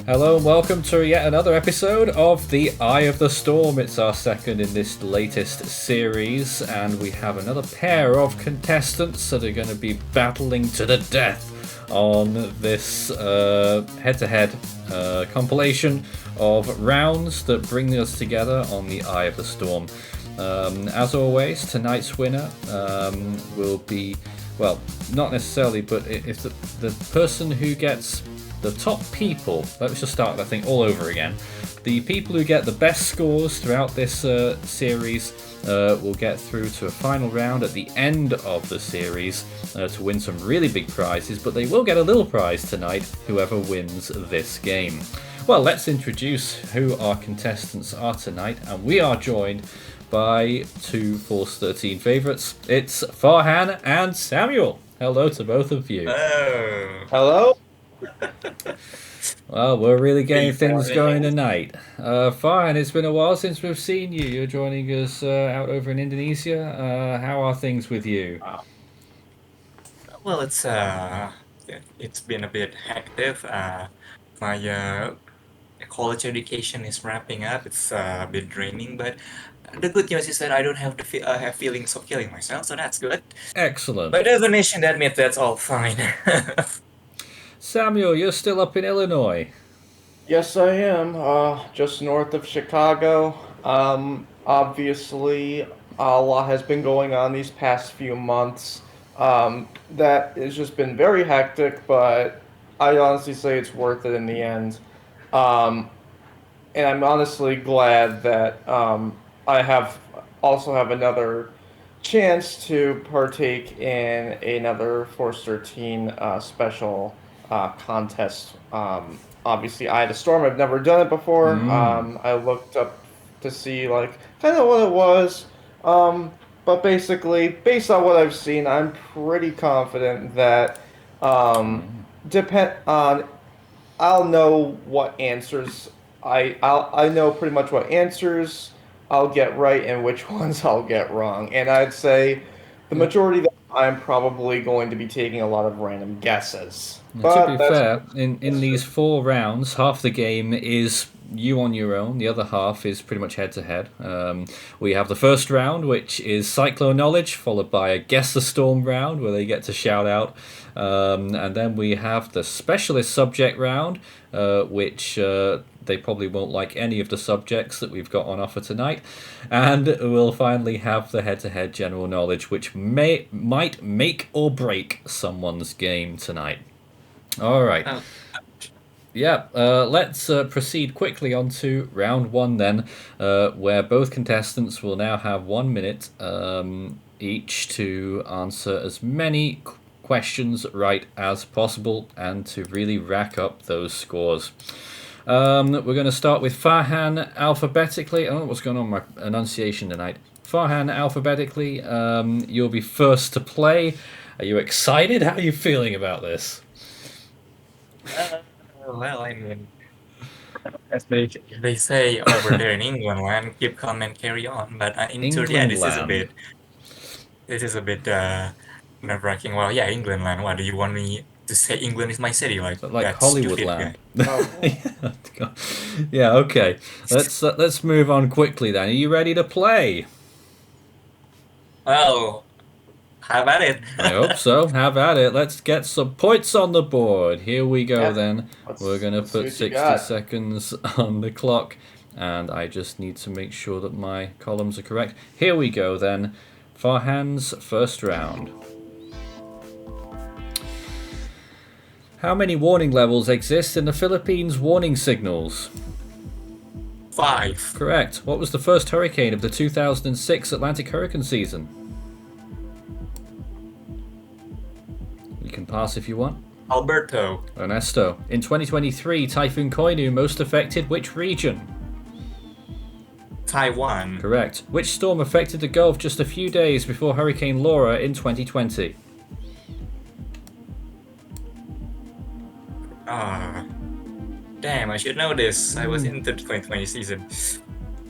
Hello and welcome to yet another episode of The Eye of the Storm. It's our second in this latest series, and we have another pair of contestants that are going to be battling to the death on this head-to-head compilation of rounds that bring us together on The Eye of the Storm. As always, tonight's winner will be, well, not necessarily, but if the person who gets the top people, let's just start that thing all over again. The people who get the best scores throughout this series will get through to a final round at the end of the series to win some really big prizes, but they will get a little prize tonight, whoever wins this game. Well, let's introduce who our contestants are tonight, and we are joined by two Force 13 favourites. It's Farhan and Samuel. Hello to both of you. Hello. Well, we're really getting things going tonight. Farhan, it's been a while since we've seen you. You're joining us out over in Indonesia. How are things with you? Well, it's been a bit hectic. My college education is wrapping up. It's a bit draining, but the good news is that I don't have have feelings of killing myself, so that's good. Excellent. By definition, that means that's all fine. Samuel, you're still up in Illinois. Yes, I am. Just north of Chicago. Obviously, a lot has been going on these past few months. That has just been very hectic, but I honestly say it's worth it in the end. And I'm honestly glad that I also have another chance to partake in another Force 13 special contest. Obviously, Eye of the Storm. I've never done it before. I looked up to see kind of what it was. But basically, based on what I've seen, I'm pretty confident that I'll know what answers I know pretty much what answers I'll get right and which ones I'll get wrong. And I'd say the majority of the time I'm probably going to be taking a lot of random guesses. But to be fair, in these 4 rounds, half the game is you on your own. The other half is pretty much head-to-head. We have the first round, which is Cyclone knowledge, followed by a Guess the Storm round, where they get to shout out. And then we have the specialist subject round, which they probably won't like any of the subjects that we've got on offer tonight. And we'll finally have the head-to-head general knowledge, which might make or break someone's game tonight. All right. Yeah, let's proceed quickly on to round 1 then, where both contestants will now have 1 minute each to answer as many questions right as possible and to really rack up those scores. We're going to start with Farhan alphabetically. I don't know what's going on with my enunciation tonight. Farhan alphabetically, you'll be first to play. Are you excited? How are you feeling about this? Well, I mean, as they say over there in England, man, keep calm and carry on. But in Turkey, this is a bit nerve-wracking. Well, yeah, England land. What do you want me to say? England is my city, like Hollywood land. Yeah, okay. Let's move on quickly then. Are you ready to play? Well, have at it. I hope so. Have at it. Let's get some points on the board. Here we go then. We're going to put 60 seconds on the clock. And I just need to make sure that my columns are correct. Here we go then. Farhan's first round. How many warning levels exist in the Philippines warning signals? 5. Correct. What was the first hurricane of the 2006 Atlantic hurricane season? You can pass if you want. Alberto. Ernesto. In 2023, Typhoon Koinu most affected which region? Taiwan. Correct. Which storm affected the Gulf just a few days before Hurricane Laura in 2020? Damn, I should know this. I was in the 2020 season.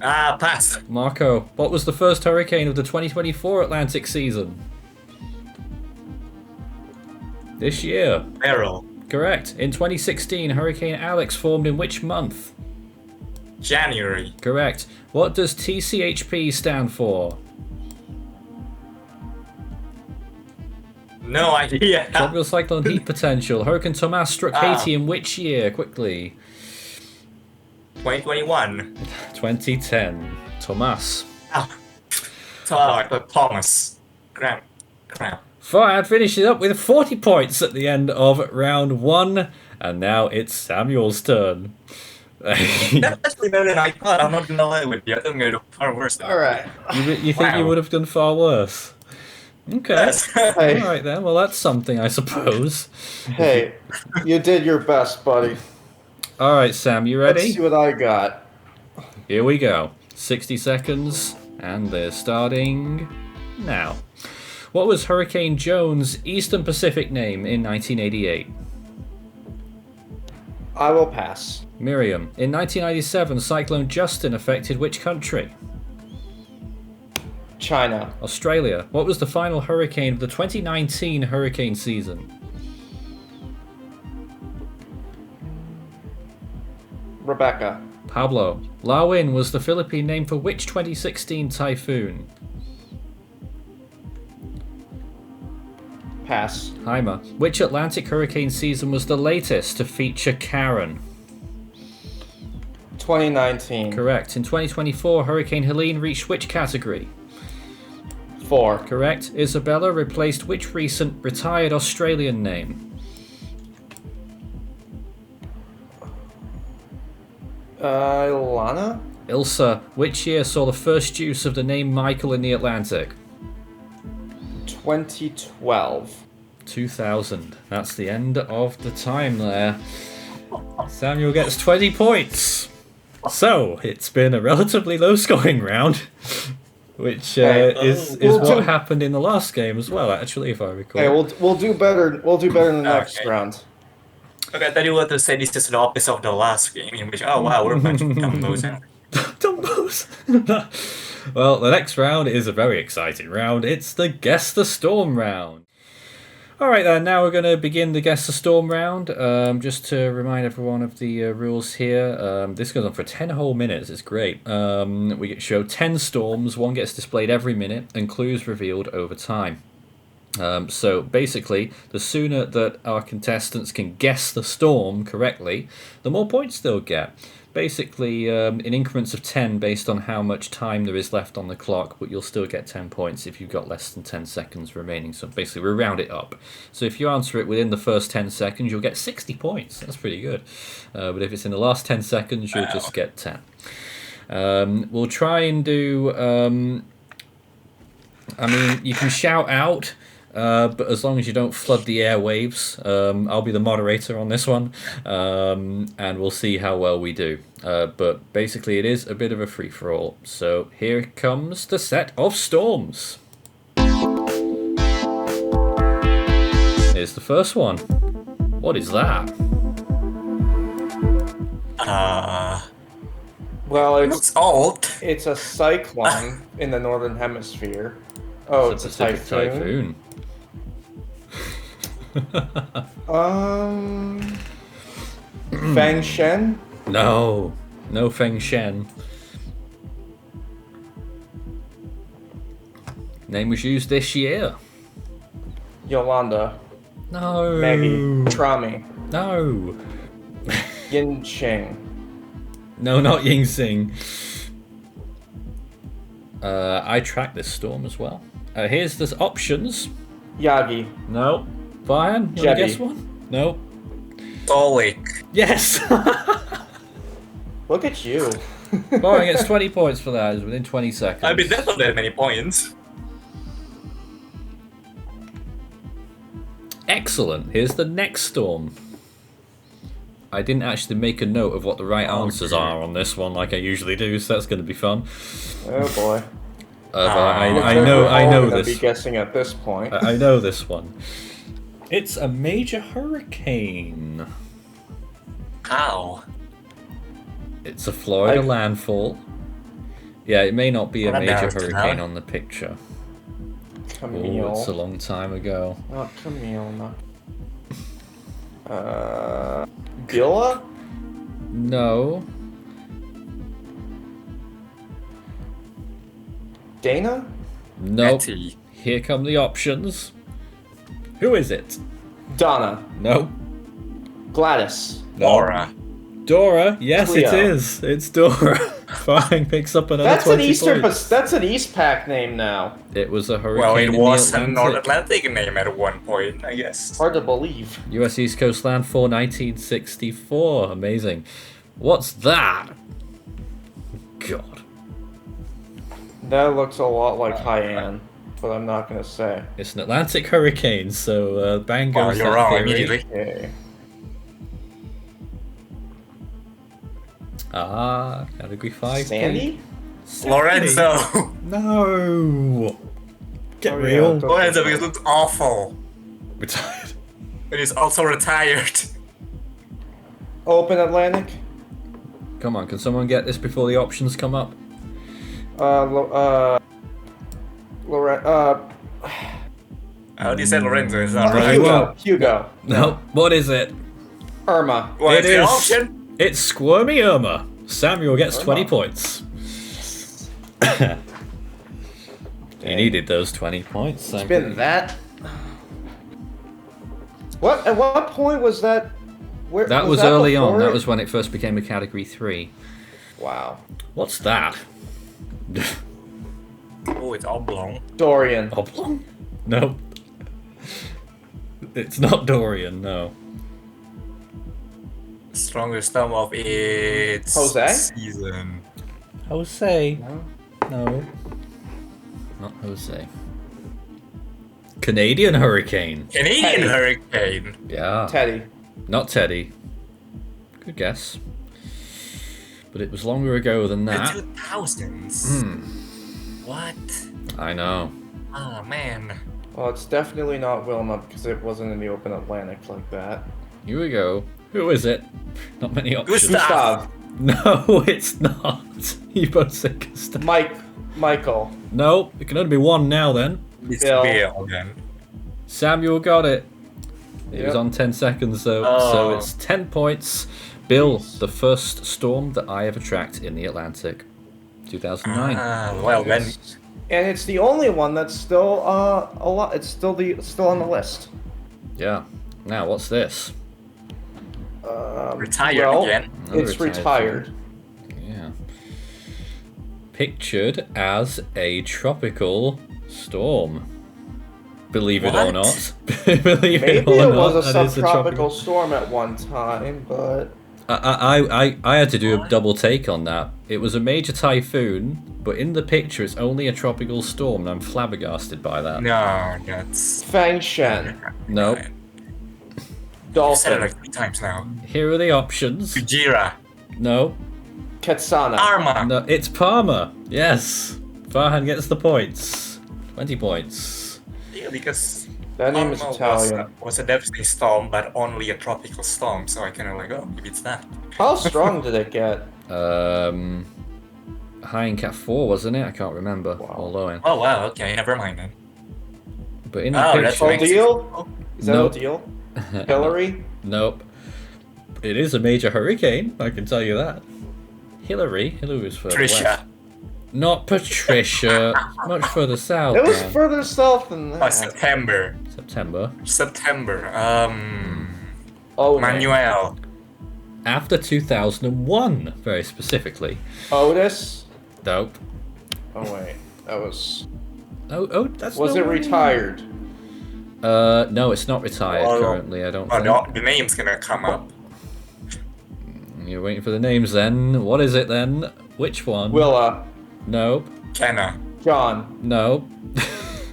Pass. Marco. What was the first hurricane of the 2024 Atlantic season? This year. Beryl. Correct. In 2016, Hurricane Alex formed in which month? January. Correct. What does TCHP stand for? No idea. Tropical Cyclone Heat Potential. Hurricane Tomas struck Haiti in which year? Quickly. 2021. 2010. Tomas. Thomas. Crap. Farhad finishes up with 40 points at the end of round 1, and now it's Samuel's turn. That's actually better than I thought. I'm not gonna lie with you. I think I'm gonna do far worse. All right. You think you would have done far worse? Okay. Yes. Hey, All right then. Well, that's something, I suppose. hey, you did your best, buddy. All right, Sam, you Let's ready? see what I got. Here we go. 60 seconds, and they're starting now. What was Hurricane Joan's Eastern Pacific name in 1988? I will pass. Miriam. In 1997, Cyclone Justin affected which country? China. Australia. What was the final hurricane of the 2019 hurricane season? Rebecca. Pablo. Lawin was the Philippine name for which 2016 typhoon? Pass. Haima. Which Atlantic hurricane season was the latest to feature Karen? 2019. Correct. In 2024, Hurricane Helene reached which category? 4. Correct. Isabella replaced which recent retired Australian name? Ilana? Ilsa. Which year saw the first use of the name Michael in the Atlantic? 2012. 2000. That's the end of the time there. Samuel gets 20 points. So, it's been a relatively low-scoring round, which is what happened in the last game as well, actually, if I recall. Hey, we'll do better. We'll do better in the next round. Okay, I thought you were to say this is the opposite of the last game, in which, oh wow, we're a bunch of combos now. Dumbos! Well, the next round is a very exciting round. It's the Guess the Storm round. Alright then, now we're going to begin the Guess the Storm round. Just to remind everyone of the rules here. This goes on for 10 whole minutes, it's great. We show 10 storms, one gets displayed every minute, and clues revealed over time. So basically, the sooner that our contestants can guess the storm correctly, the more points they'll get. Basically, in increments of 10 based on how much time there is left on the clock, but you'll still get 10 points if you've got less than 10 seconds remaining. So basically, we round it up. So if you answer it within the first 10 seconds, you'll get 60 points. That's pretty good. But if it's in the last 10 seconds, you'll just get 10. We'll try and do... I mean, you can shout out... but as long as you don't flood the airwaves, I'll be the moderator on this one, and we'll see how well we do. But basically it is a bit of a free-for-all. So here comes the set of storms. Here's the first one. What is that? Well, It's old. it's a cyclone in the northern hemisphere. Oh, it's a Pacific typhoon. Fang Shen? No Feng Shen. Name was used this year. Yolanda. No. Maggie. Trami. No. Yin Ching. No, not Ying Sing. I tracked this storm as well. Here's the options. Yagi. No. Brian, you want to Jebby. guess one? No. Solik. Yes! Look at you. Brian gets 20 points for that. It's within 20 seconds. I mean, that's not that many points. Excellent. Here's the next storm. I didn't actually make a note of what the right answers are on this one like I usually do, so that's going to be fun. Oh boy. But I We're know all gonna this. be guessing at this point. I know this one. It's a major hurricane. How? It's a Florida landfall. Yeah, it may not be a Well, major that's hurricane enough. on the picture. Oh, Camille. it's a long time ago. Not Camille. Not... Billa? No. Dana? Nope. Betty. Here come the options. Who is it? Donna. No. Gladys. No. Laura. Dora. Yes, Cleo. it is. It's Dora. Fine, picks up another That's 20 an Eastern. points. That's an East Pac name now. It was a hurricane Well, it in was the a Atlantic. North Atlantic name at one point, I guess. Hard to believe. US East Coast landfall 1964. Amazing. What's that? God. That looks a lot like Haiyan, but I'm not gonna say. It's an Atlantic hurricane, so bang Well, goes you're that wrong theory. immediately. Okay. Ah, category 5. Sandy? Lorenzo! No! Get Oh, yeah, real. don't- Lorenzo, because it looks awful. Retired. But he's also retired. Open Atlantic? Come on, can someone get this before the options come up? Loren. How do you say Lorenzo? It's not Right. right. Hugo. Hugo. No. What is it? Irma. What's It the is. option? It's Squirmy Irma. Samuel gets Irma. 20 points. He needed those 20 points. It's been that. What? At what point was that? Where, That was early on. before That it? was when it first became a category 3. Wow. What's that? Oh, it's oblong. Dorian. Oblong? No. It's not Dorian, no. Strongest thumb of its Jose? season. Jose. No. No. Not Jose. Canadian hurricane. Canadian Teddy. hurricane. Yeah. Teddy. Not Teddy. Good guess. But it was longer ago than The that. 2000s. Hmm. What? I know. Oh man. Well, it's definitely not Wilma because it wasn't in the open Atlantic like that. Here we go. Who is it? Not many options. Gustav. Gustav. No, it's not. You both said Gustav. Michael. No, it can only be one now then. It's Bill. Bill again. Samuel got it. It was Yep. on 10 seconds though, Oh. so it's 10 points. Bill, the first storm that I ever tracked in the Atlantic. 2009. Ah, well then. And it's the only one that's still a lot. It's still on the list. Yeah. Now, what's this? Retired well, again. Another It's retired retired. Yeah. Pictured as a tropical storm. Believe it or What? not. Believe Maybe it or it not. was a that is subtropical storm at one time, but I had to do a What? double take on that. It was a major typhoon, but in the picture it's only a tropical storm, and I'm flabbergasted by that. No, that's. Fang Shen, Nope. I've said it Dolphin, like 3 times now. Here are the options. Kujira. No. Ketsana. Arma. No, it's Parma. Yes. Farhan gets the points. 20 points. Yeah, because That name is Arma Italian. was a devastating storm, but only a tropical storm, so I kind of like, oh, maybe it's that. How strong did it get? High in Cat 4, wasn't it? I can't remember. Wow. Or low in. Oh wow, okay, never mind then. But in the Oh, that's picture... all makes Odile? Is that Nope. Odile? Hillary? Nope. It is a major hurricane, I can tell you that. Hillary was further west. Trisha. Not Patricia. Much further south. It was man. further south than Oh, that. September. September. Oh, Manuel. After 2001, very specifically. Otis? Nope. Oh wait, that was. Oh, that's Was no it way. retired? No, it's not retired Well, currently, I don't Oh, think. the name's gonna come up. You're waiting for the names then. What is it then? Which one? Willa, Nope. Kenna. John, Nope.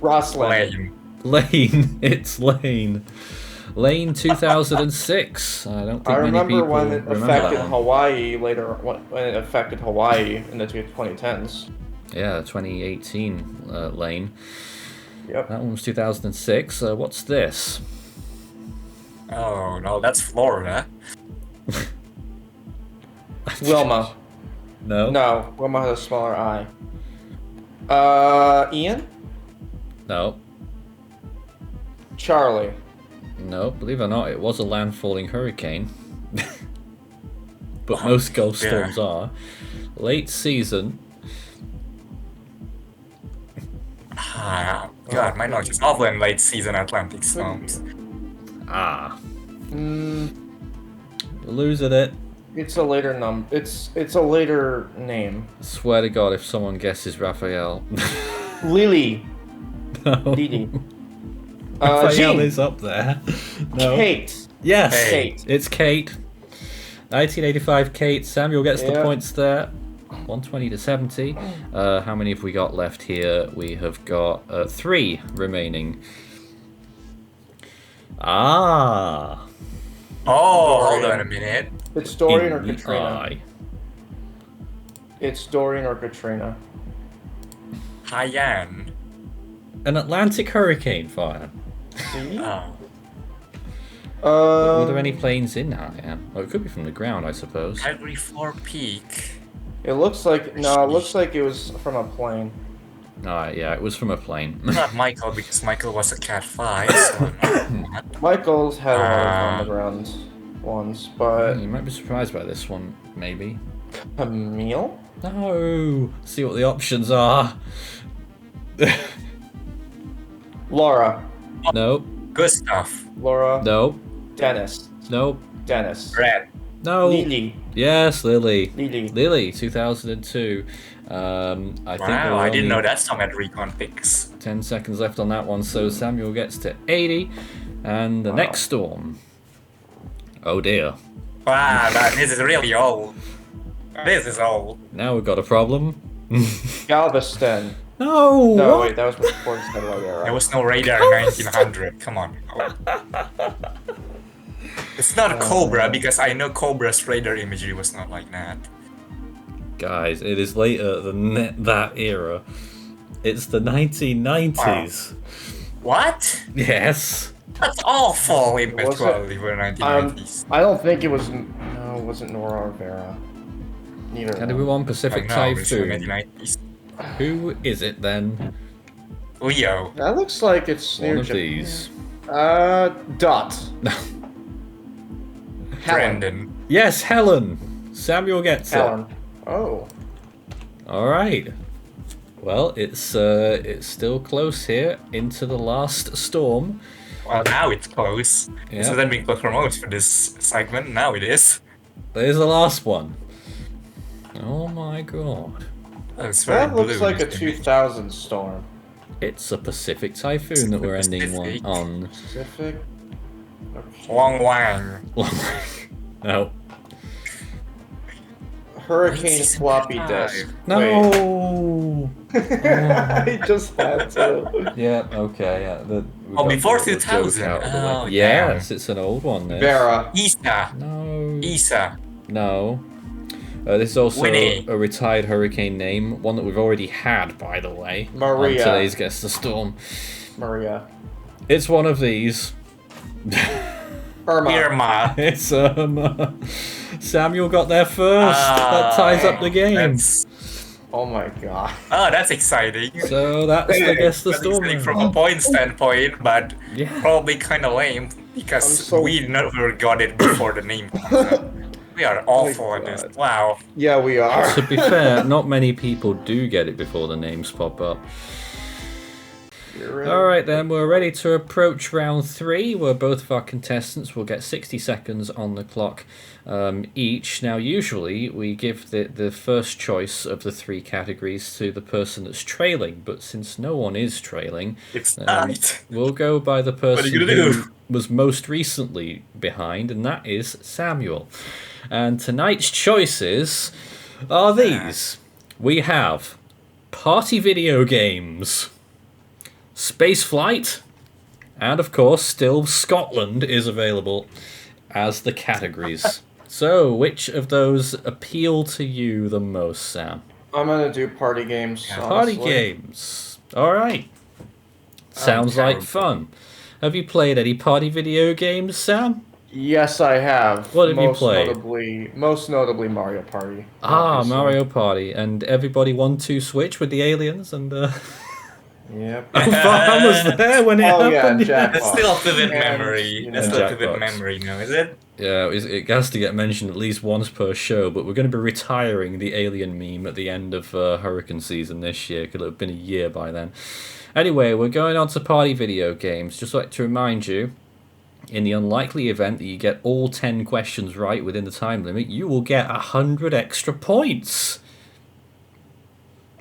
Roslyn. Lane. Lane. It's Lane. Lane 2006. I don't think I many remember people when it remember affected that one. Hawaii later. When it affected Hawaii in the 2010s. Yeah, 2018 Lane. Yep. That one was 2006. What's this? Oh no, that's Florida. Wilma. No. No, Wilma has a smaller eye. Ian? No. Charlie. No, believe it or not, it was a landfalling hurricane. But most Gulf storms are. Late season. God, my knowledge is awful in late season Atlantic storms. You're losing it. It's a later It's a later name. Swear to God, if someone guesses Raphael. Lily. No. Lily. Raphael Jean. is up there. No. Kate. Yes. Kate. It's Kate. 1985 Kate. Samuel gets the points there. 120 to 70. How many have we got left here? We have got 3 remaining. Oh, hold on a minute. It's Dorian or In the Katrina. eye. It's Dorian or Katrina. Haiyan. An Atlantic hurricane fire. See? Were there any planes in Haiyan? Well, it could be from the ground, I suppose. Category 4 peak. It looks like it looks like it was from a plane. Alright, yeah, it was from a plane. Not Michael, because Michael was a Cat 5, so not. Michael's had a lot of on the ground ones, but You might be surprised by this one, maybe. Camille? No! See what the options are. Laura. Nope. Gustav. Laura. Nope. Dennis. Nope. Dennis. Red. No. Lily. Yes, Lily. Lily. Lily, 2002. I think Wow, I didn't only know that song had recon picks. 10 seconds left on that one, so Samuel gets to 80. And the next storm. Oh dear. Wow, this is really old. This is old. Now we've got a problem. Galveston. No! No, what? wait, that was before the Stellar There era. was no radar in 1900. Come on. It's not a Cobra, because I know Cobra's radar imagery was not like that. Guys, it is later than that era. It's the 1990s. What? Yes. That's awful in Was it? quality for 1990s. I don't think it was. No, it wasn't Nora Rivera. Neither. of them. Category 1 Pacific No, it's from Typhoon. 1990s. Who is it then? Leo. That looks like it's One near of Japan. these. Dot. Helen. Brandon. Yes, Helen. Samuel gets Helen. Oh. it. All right. Well, it's still close here into the last storm. Well, now it's close. Yeah. This hasn't been close for most for this segment. Now it is. There's the last one. Oh my god. Oh, it's very That looks blue, like a isn't it? 2000 storm. It's a Pacific Typhoon that we're ending Pacific. on. Pacific. Okay. Wang Wang. No. Hurricane 1965. floppy disk. No. Wait. I just had to. Yeah. Okay. Yeah. We've Oh, got before the joke 2000. out of the way. Oh, Yes, it's an old one. This. Vera. Isa. No. Isa. No. This is also Winnie. a retired hurricane name, one that we've already had, by the way. Maria. On today's Guess the Storm. Maria. It's one of these. Irma. Irma. It's Samuel got there first. That ties up the game. That's, Oh my god. that's exciting. So that's the Guess the That's Storm. exciting from round. a point standpoint, but Yeah. probably kind of lame because I'm so- we never got it before the name comes up. We are awful at this. God. Wow. Yeah, we are. To be fair, not many people do get it before the names pop up. You're right. Alright then, we're ready to approach round 3, where both of our contestants will get 60 seconds on the clock each. Now usually we give the first choice of the 3 categories to the person that's trailing, but since no one is trailing, It's night. we'll go by the person are you gonna who do? was most recently behind, and that is Samuel. And tonight's choices are these. We have party video games, space flight, and of course still Scotland is available as the categories. So which of those appeal to you the most, Sam? I'm gonna do party games. Party honestly. games. Alright. Sounds like terrible. fun. Have you played any party video games, Sam? Yes, I have. What have you played? Most notably Mario Party. Ah, obviously. Mario Party. And everybody 1-2 switch with the aliens and Yep. I was there when it Oh, yeah, happened. Jackbox. That's still a vivid And, memory. you That's know- still a vivid Jackbox. memory now, is it? Yeah, it has to get mentioned at least once per show, but we're going to be retiring the alien meme at the end of hurricane season this year. Could have been a year by then. Anyway, we're going on to party video games. Just like to remind you, in the unlikely event that you get all 10 questions right within the time limit, you will get 100 extra points.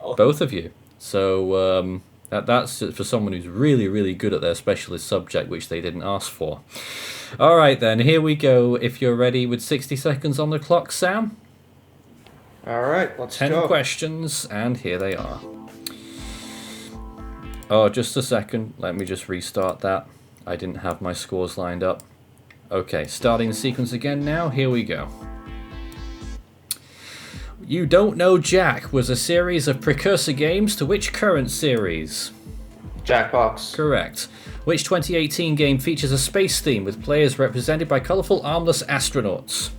Oh. Both of you. So that's for someone who's really, really good at their specialist subject, which they didn't ask for. All right, then, here we go. If you're ready with 60 seconds on the clock, Sam. All right, let's 10 go. questions, and here they are. Oh, just a second. Let me just restart that. I didn't have my scores lined up. Okay, starting the sequence again now. Here we go. You Don't Know Jack was a series of precursor games to which current series? Jackbox. Correct. Which 2018 game features a space theme with players represented by colourful armless astronauts?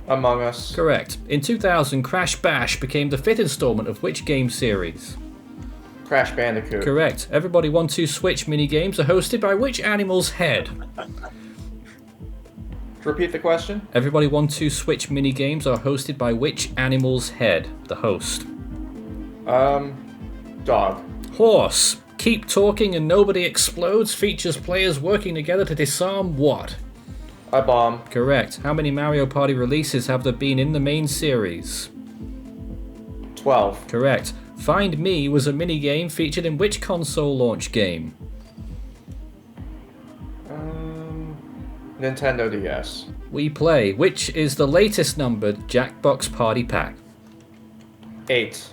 Among Us. Correct. In 2000, Crash Bash became the 5th installment of which game series? Crash Bandicoot. Correct. Everybody 1-2 Switch minigames are hosted by which animal's head? Repeat the question. Everybody 1-2 Switch minigames are hosted by which animal's head? The host. Dog. Horse. Keep Talking and Nobody Explodes features players working together to disarm what? A bomb. Correct. How many Mario Party releases have there been in the main series? 12. Correct. Find Me was a minigame featured in which console launch game? Nintendo DS. We Play. Which is the latest numbered Jackbox Party Pack? 8.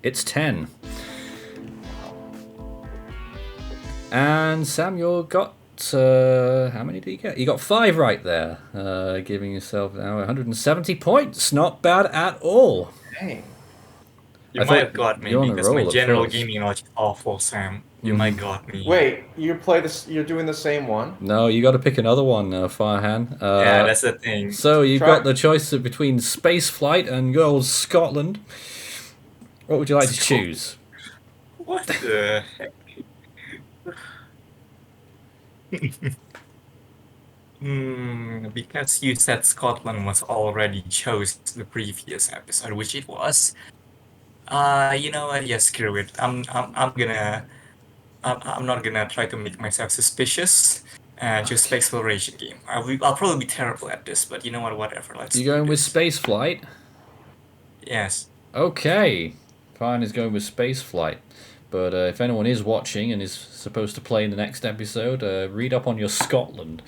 It's 10. And Samuel got... how many did you get? You got 5 right there. Giving yourself now 170 points. Not bad at all. Dang. You I might thought have got me you're on a because roll my at general first. gaming knowledge is awful, Sam. You might got me. Wait, you play this? You're doing the same one? No, you got to pick another one, Farhan. Yeah, that's the thing. So you've Try- got the choice between space flight and good old Scotland. What would you like to choose? What the heck? Because you said Scotland was already chose the previous episode, which it was. You know what? Yeah, screw it. I'm not gonna try to make myself suspicious. Just the exploration game. I'll probably be terrible at this, but you know what? Whatever. Let's. You do going with this. space flight? Yes. Okay. Farhan is going with space flight. But if anyone is watching and is supposed to play in the next episode, read up on your Scotland.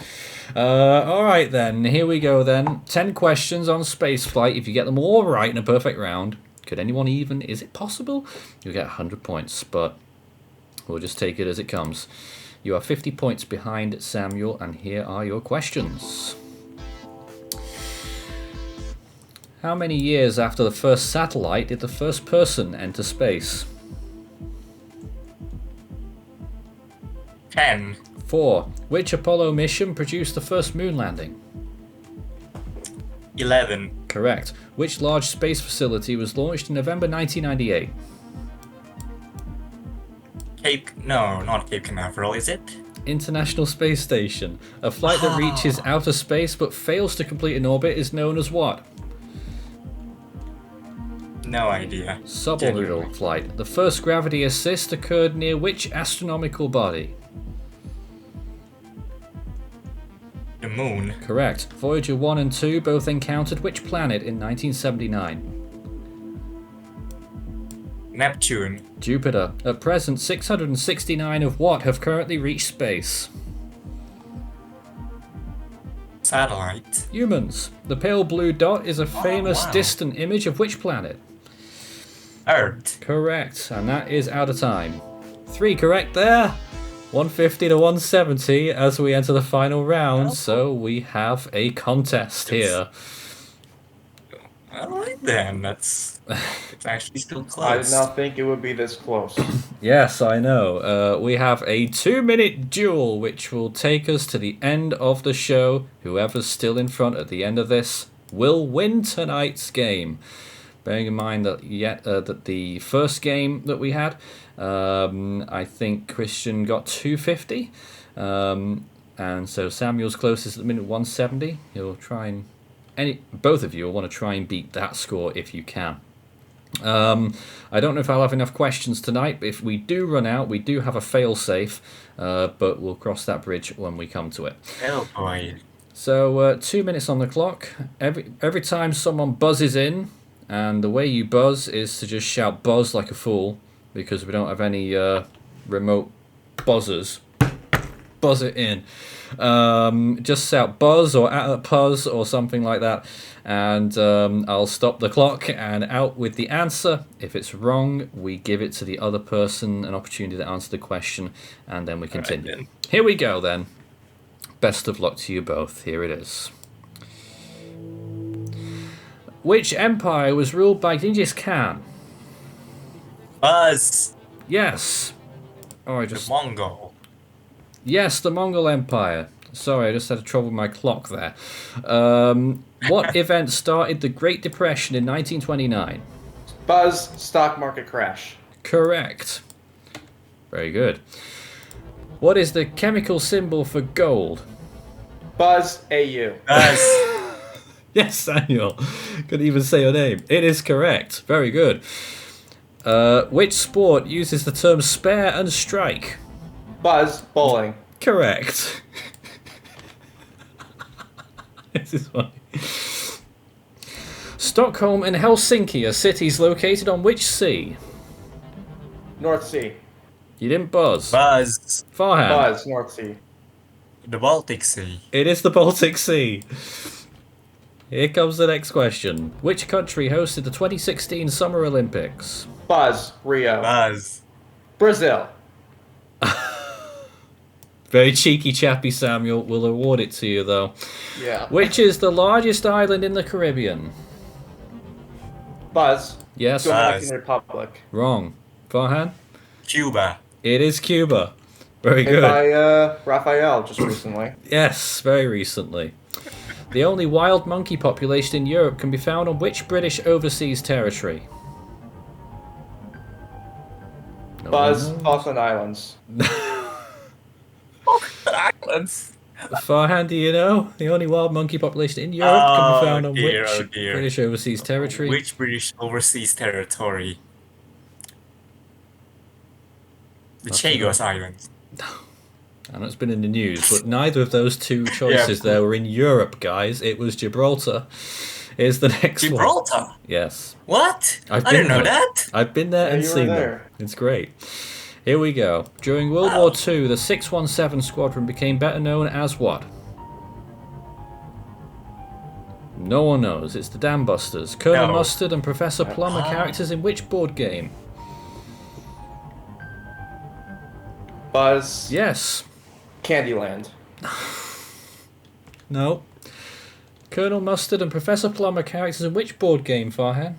Alright then, here we go then. 10 questions on spaceflight. If you get them all right in a perfect round, could anyone even, is it possible? You'll get 100 points, but we'll just take it as it comes. You are 50 points behind Samuel, and here are your questions. How many years after the first satellite did the first person enter space? 10. 4. Which Apollo mission produced the first moon landing? 11. Correct. Which large space facility was launched in November 1998? Not Cape Canaveral, is it? International Space Station. A flight that reaches outer space but fails to complete an orbit is known as what? No idea. Suborbital Genuinely. flight. The first gravity assist occurred near which astronomical body? The moon. Correct. Voyager 1 and 2 both encountered which planet in 1979? Neptune. Jupiter. At present, 669 of what have currently reached space? Satellite. Humans. The pale blue dot is a famous wow. distant image of which planet? Earth. Correct, and that is out of time. 3 correct there. 150 to 170 as we enter the final round, so we have a contest here. Alright then, it's actually still I did close. not think it would be this close. Yes, I know. We have a 2-minute duel, which will take us to the end of the show. Whoever's still in front at the end of this will win tonight's game. Bearing in mind that that the first game that we had I think Christian got 250. And so Samuel's closest at the minute, 170. He'll try and both of you will want to try and beat that score if you can. I don't know if I'll have enough questions tonight, but if we do run out, we do have a fail-safe, but we'll cross that bridge when we come to it. Oh boy. So 2 minutes on the clock. Every time someone buzzes in, and the way you buzz is to just shout "buzz" like a fool, because we don't have any remote buzzers. Buzz it in. Just shout "buzz" or "at a puzz" or something like that, and I'll stop the clock and out with the answer. If it's wrong, we give it to the other person an opportunity to answer the question, and then we continue. Right, Here we go then. Best of luck to you both. Here it is. Which empire was ruled by Genghis Khan? Buzz. Yes. Oh, The Mongol. Yes, the Mongol Empire. Sorry, I just had trouble with my clock there. What event started the Great Depression in 1929? Buzz, stock market crash. Correct. Very good. What is the chemical symbol for gold? Buzz, AU. Buzz. Yes, Samuel. Couldn't even say your name. It is correct. Very good. Which sport uses the term spare and strike? Buzz, bowling. Correct. This is funny. Stockholm and Helsinki are cities located on which sea? North Sea. You didn't buzz. Buzz. Farhan. Buzz, North Sea. The Baltic Sea. It is the Baltic Sea. Here comes the next question. Which country hosted the 2016 Summer Olympics? Buzz, Rio. Buzz. Brazil. Very cheeky chappy, Samuel. We'll award it to you, though. Yeah. Which is the largest island in the Caribbean? Buzz. Yes. Dominican Republic. Wrong. Farhan? Cuba. It is Cuba. Very Made good. by Raphael just recently. Yes, very recently. The only wild monkey population in Europe can be found on which British overseas territory? No Buzz, one knows. Falkland Islands. Islands. Farhan, do you know? The only wild monkey population in Europe can be found on dear, which oh dear. British overseas territory? Which British overseas territory? The Chagos Islands. I know it's been in the news, but neither of those two choices there were in Europe, guys. It was Gibraltar. Here's the next one. Gibraltar? Yes. What? I've I been didn't know there. that. I've been there Yeah, and you were seen them. there. It's great. Here we go. During World War II, the 617 Squadron became better known as what? No one knows. It's the Dam Busters. Colonel No. Mustard and Professor Plum are characters in which board game? Buzz, Yes. Candyland. No. Colonel Mustard and Professor Plum are characters in which board game, Farhan?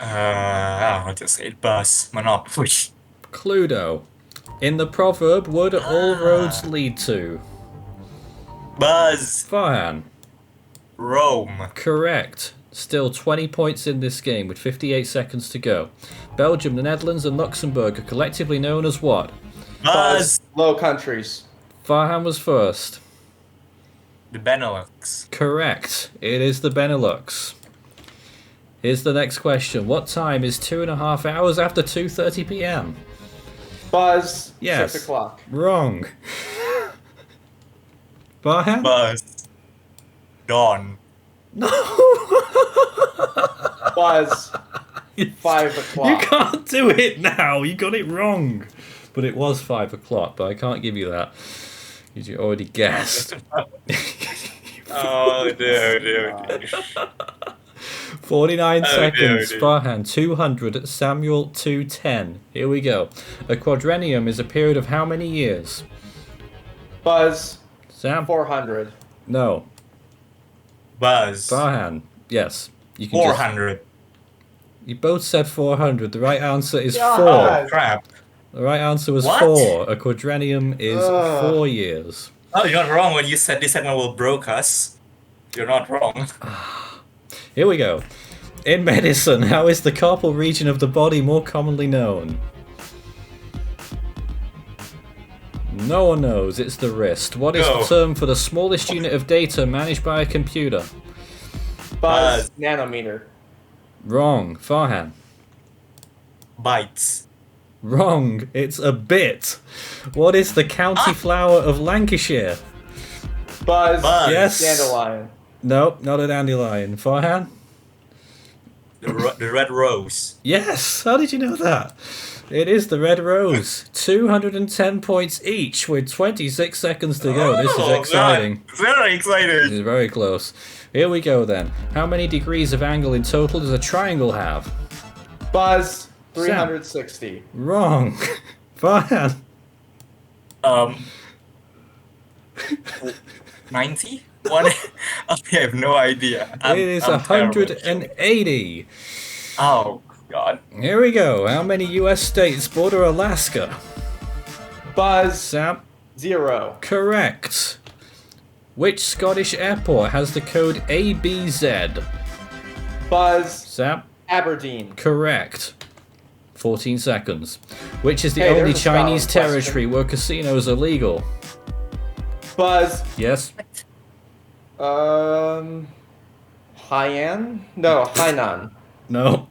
I'll just say Buzz. Monopoly. Cluedo. In the proverb, would all roads lead to? Buzz. Farhan. Rome. Correct. Still 20 points in this game with 58 seconds to go. Belgium, the Netherlands, and Luxembourg are collectively known as what? Buzz. Low Countries. Farhan was first. The Benelux. Correct. It is the Benelux. Here's the next question. What time is 2.5 hours after 2:30 p.m.? Buzz, Yes. 6 o'clock. Wrong. Farhan? Buzz. Dawn. No. Buzz, 5 You o'clock. can't do it now. You got it wrong. But it was 5 o'clock, but I can't give you that. Because you already guessed. Oh, no. 49 seconds. dear. Farhan 200. Samuel 210. Here we go. A quadrennium is a period of how many years? Buzz, Sam? 400. No. Buzz. Farhan. Yes. You can just- 400. You both said 400. The right answer is Yeah. 4. Oh, crap. The right answer was What? 4. A quadrennium is Ugh. 4 years. Oh, you're not wrong when you said this segment will broke us. You're not wrong. Here we go. In medicine, how is the carpal region of the body more commonly known? No one knows. It's the wrist. What is Go. the term for the smallest unit of data managed by a computer? Buzz. Nanometer. Wrong. Farhan. Bytes. Wrong. It's a bit. What is the county flower of Lancashire? Buzz. Yes. Dandelion. Nope, not a dandelion. Farhan? The red rose. Yes. How did you know that? It is the red rose. 210 points each with 26 seconds to go. This is exciting. Very This excited. is very close. Here we go then. How many degrees of angle in total does a triangle have? Buzz. 360. Wrong. Farhan. 90? One? I have no idea. It is I'm terrible. 180. Oh, God. Here we go. How many US states border Alaska? Buzz. Sam? 0. Correct. Which Scottish airport has the code ABZ? Buzz. Sam? Aberdeen. Correct. 14 seconds. Which is the Hey, only there's a solid Chinese question. territory where casinos are legal? Buzz. Yes? Hainan? No, Hainan. No.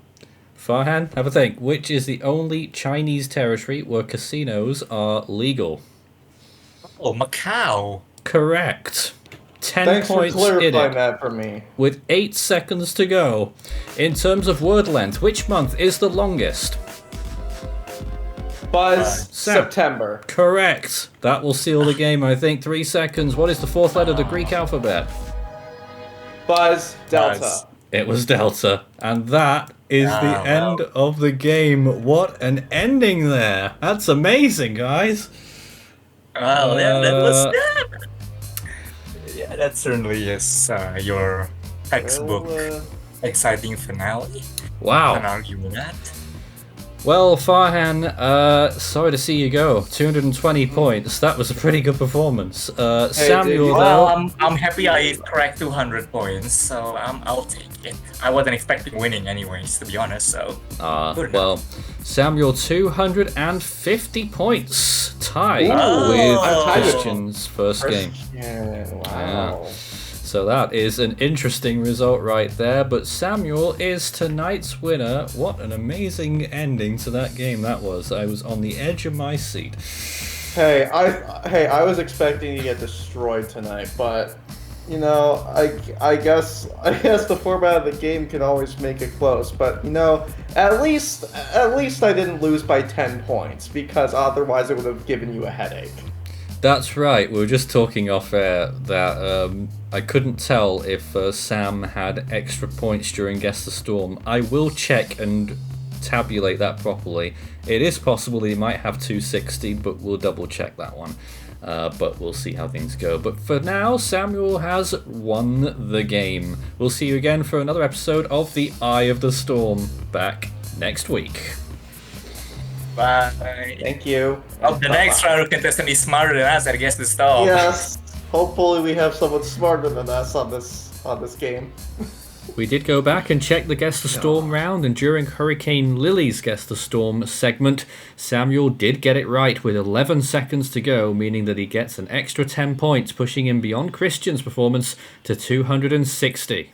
Farhan, have a think. Which is the only Chinese territory where casinos are legal? Oh, Macau. Correct. 10 Thanks for points in clarifying it, that for me. with 8 seconds to go. In terms of word length, which month is the longest? Buzz. Sam. September. Correct. That will seal the game, I think. 3 seconds. What is the fourth letter of the Greek alphabet? Buzz. Delta. Buzz. It was Delta. And that is the end of the game. What an ending there. That's amazing, guys. Well, that was yeah, that certainly is your textbook Well, exciting finale. Wow. Can't argue with that. Well, Farhan, sorry to see you go. 220 points. That was a pretty good performance. Samuel, Well, though. I'm happy I cracked 200 points, so I'll take it. I wasn't expecting winning anyways, to be honest, so... good enough. Well, Samuel, 250 points. Tied Ooh. with I'm tied with Christian's first game. Yeah, wow. So that is an interesting result right there. But Samuel is tonight's winner. What an amazing ending to that game that was. I was on the edge of my seat. Hey, I was expecting to get destroyed tonight, but you know, I guess the format of the game can always make it close. But you know, at least I didn't lose by 10 points, because otherwise it would have given you a headache. That's right. We were just talking off air that I couldn't tell if Sam had extra points during Guess the Storm. I will check and tabulate that properly. It is possible that he might have 260, but we'll double check that one. But we'll see how things go. But for now, Samuel has won the game. We'll see you again for another episode of The Eye of the Storm, back next week. Bye. Thank you. Oh, the next round contestant is smarter than us, I guess, to stop. Yes. Hopefully we have someone smarter than us on this game. We did go back and check the Guess the Storm round, and during Hurricane Lily's Guess the Storm segment, Samuel did get it right with 11 seconds to go, meaning that he gets an extra 10 points, pushing him beyond Christian's performance to 260.